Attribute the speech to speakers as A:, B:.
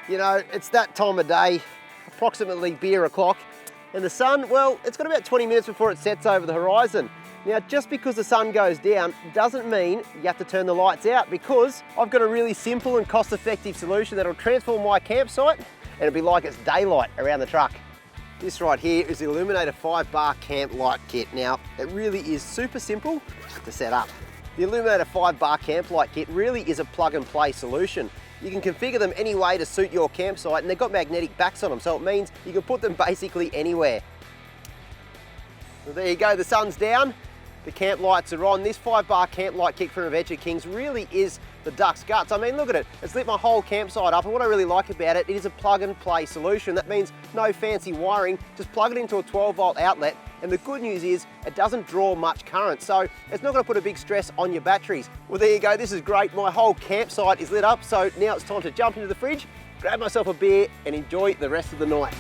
A: You know, it's that time of day, approximately beer o'clock, and the sun, well, it's got about 20 minutes before it sets over the horizon. Now, just because the sun goes down doesn't mean you have to turn the lights out, because I've got a really simple and cost-effective solution that'll transform my campsite and it'll be like it's daylight around the truck. This right here is the Illuminator 5-bar camp light kit. Now, it really is super simple to set up. The Illuminator 5-bar camp light kit really is a plug-and-play solution. You can configure them any way to suit your campsite, and they've got magnetic backs on them, so it means you can put them basically anywhere. Well, there you go, the sun's down, the camp lights are on. This 5-bar camp light kit from Adventure Kings really is the duck's guts. I mean, look at it, it's lit my whole campsite up, and what I really like about it, it is a plug-and-play solution. That means no fancy wiring, just plug it into a 12-volt outlet, and the good news is it doesn't draw much current, so it's not going to put a big stress on your batteries. Well, there you go, this is great. My whole campsite is lit up, so now it's time to jump into the fridge, grab myself a beer and enjoy the rest of the night.